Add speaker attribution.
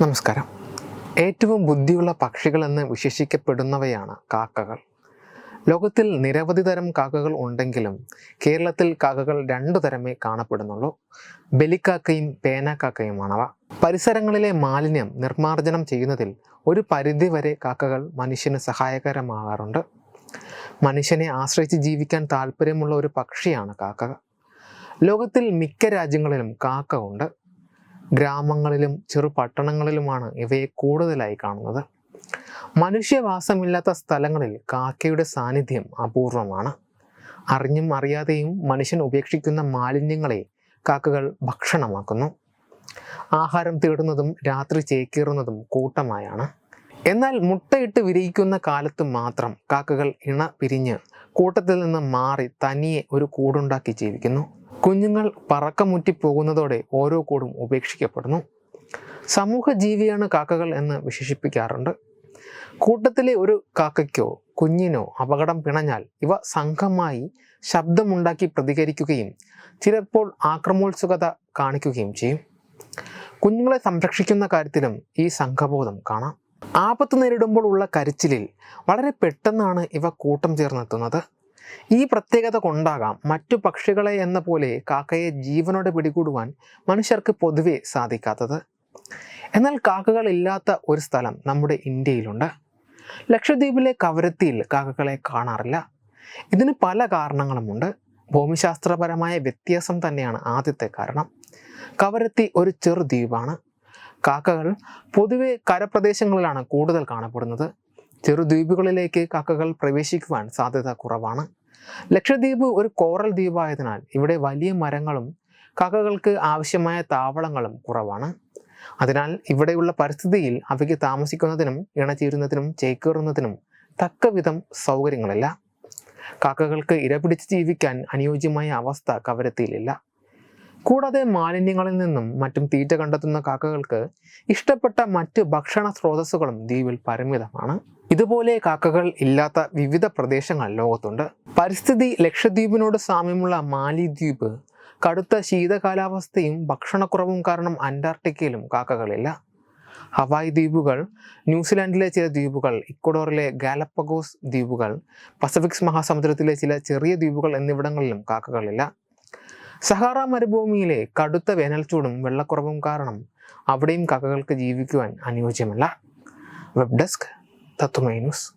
Speaker 1: നമസ്കാരം. ഏറ്റവും ബുദ്ധിയുള്ള പക്ഷികളെന്ന് വിശേഷിക്കപ്പെടുന്നവയാണ് കാക്കകൾ. ലോകത്തിൽ നിരവധി തരം കാക്കകൾ ഉണ്ടെങ്കിലും കേരളത്തിൽ കാക്കകൾ രണ്ടു തരമേ കാണപ്പെടുന്നുള്ളൂ. ബലിക്കാക്കയും പേനാക്കാക്കയുമാണവ. പരിസരങ്ങളിലെ മാലിന്യം നിർമ്മാർജ്ജനം ചെയ്യുന്നതിൽ ഒരു പരിധിവരെ കാക്കകൾ മനുഷ്യന് സഹായകരമാകാറുണ്ട്. മനുഷ്യനെ ആശ്രയിച്ച് ജീവിക്കാൻ താല്പര്യമുള്ള ഒരു പക്ഷിയാണ് കാക്ക. ലോകത്തിൽ മിക്ക രാജ്യങ്ങളിലും കാക്ക ഉണ്ട്. ഗ്രാമങ്ങളിലും ചെറുപട്ടണങ്ങളിലുമാണ് ഇവയെ കൂടുതലായി കാണുന്നത്. മനുഷ്യവാസമില്ലാത്ത സ്ഥലങ്ങളിൽ കാക്കയുടെ സാന്നിധ്യം അപൂർവമാണ്. അറിഞ്ഞും അറിയാതെയും മനുഷ്യൻ ഉപേക്ഷിക്കുന്ന മാലിന്യങ്ങളെ കാക്കകൾ ഭക്ഷണമാക്കുന്നു. ആഹാരം തേടുന്നതും രാത്രി ചേക്കേറുന്നതും കൂട്ടമായാണ്. എന്നാൽ മുട്ടയിട്ട് വിരിയിക്കുന്ന കാലത്ത് മാത്രം കാക്കകൾ ഇണ പിരിഞ്ഞ് കൂട്ടത്തിൽ നിന്ന് മാറി തനിയെ ഒരു കൂടുണ്ടാക്കി ജീവിക്കുന്നു. കുഞ്ഞുങ്ങൾ പറക്കമുറ്റി പോകുന്നതോടെ ഓരോ കൂടും ഉപേക്ഷിക്കപ്പെടുന്നു. സമൂഹ ജീവിയാണ് കാക്കകൾ എന്ന് വിശേഷിപ്പിക്കാറുണ്ട്. കൂട്ടത്തിലെ ഒരു കാക്കയ്ക്കോ കുഞ്ഞിനോ അപകടം പിണഞ്ഞാൽ ഇവ സംഘമായി ശബ്ദമുണ്ടാക്കി പ്രതികരിക്കുകയും ചിലപ്പോൾ ആക്രമോത്സുകത കാണിക്കുകയും ചെയ്യും. കുഞ്ഞുങ്ങളെ സംരക്ഷിക്കുന്ന കാര്യത്തിലും ഈ സംഘബോധം കാണാം. ആപത്ത് നേരിടുമ്പോൾ ഉള്ള കരച്ചിലിൽ വളരെ പെട്ടെന്നാണ് ഇവ കൂട്ടം ചേർന്നെത്തുന്നത്. ഈ പ്രത്യേകത കൊണ്ടാകാം മറ്റു പക്ഷികളെ എന്ന പോലെ കാക്കയെ ജീവനോടെ പിടികൂടുവാൻ മനുഷ്യർക്ക് പൊതുവെ സാധിക്കാത്തത്. എന്നാൽ കാക്കകൾ ഇല്ലാത്ത ഒരു സ്ഥലം നമ്മുടെ ഇന്ത്യയിലുണ്ട്. ലക്ഷദ്വീപിലെ കവരത്തിയിൽ കാക്കകളെ കാണാറില്ല. ഇതിന് പല കാരണങ്ങളുമുണ്ട്. ഭൂമിശാസ്ത്രപരമായ വ്യത്യാസം തന്നെയാണ് ആദ്യത്തെ കാരണം. കവരത്തി ഒരു ചെറു ദ്വീപാണ്. കാക്കകൾ പൊതുവെ കരപ്രദേശങ്ങളിലാണ് കൂടുതൽ കാണപ്പെടുന്നത്. ചെറുദ്വീപുകളിലേക്ക് കാക്കകൾ പ്രവേശിക്കുവാൻ സാധ്യത കുറവാണ്. ലക്ഷദ്വീപ് ഒരു കോറൽ ദ്വീപായതിനാൽ ഇവിടെ വലിയ മരങ്ങളും കാക്കകൾക്ക് ആവശ്യമായ താവളങ്ങളും കുറവാണ്. അതിനാൽ ഇവിടെയുള്ള പരിസ്ഥിതിയിൽ അവയ്ക്ക് താമസിക്കുന്നതിനും ഇണചേരുന്നതിനും ചേക്കേറുന്നതിനും തക്കവിധം സൗകര്യങ്ങളില്ല. കാക്കകൾക്ക് ഇരപിടിച്ച് ജീവിക്കാൻ അനുയോജ്യമായ അവസ്ഥ കവരത്തിയിലില്ല. കൂടാതെ മാലിന്യങ്ങളിൽ നിന്നും മറ്റും തീറ്റ കണ്ടെത്തുന്ന കാക്കകൾക്ക് ഇഷ്ടപ്പെട്ട മറ്റ് ഭക്ഷണ സ്രോതസ്സുകളും ദ്വീപിൽ പരിമിതമാണ്. ഇതുപോലെ കാക്കകൾ ഇല്ലാത്ത വിവിധ പ്രദേശങ്ങൾ ലോകത്തുണ്ട്. പരിസ്ഥിതി ലക്ഷദ്വീപിനോട് സാമ്യമുള്ള മാലിദ്വീപ് കടുത്ത ശീതകാലാവസ്ഥയും ഭക്ഷണക്കുറവും കാരണം അന്റാർട്ടിക്കയിലും കാക്കകളില്ല. ഹവായ് ദ്വീപുകൾ, ന്യൂസിലാൻഡിലെ ചില ദ്വീപുകൾ, ഇക്വഡോറിലെ ഗാലപ്പഗോസ് ദ്വീപുകൾ, പസഫിക് മഹാസമുദ്രത്തിലെ ചില ചെറിയ ദ്വീപുകൾ എന്നിവിടങ്ങളിലും കാക്കകളില്ല. സഹാറ മരുഭൂമിയിലെ കടുത്ത വേനൽച്ചൂടും വെള്ളക്കുറവും കാരണം അവിടെയും കാക്കകൾക്ക് ജീവിക്കുവാൻ അനുയോജ്യമല്ല. വെബ് ഡെസ്ക് തത്വമൈ ന്യൂസ്.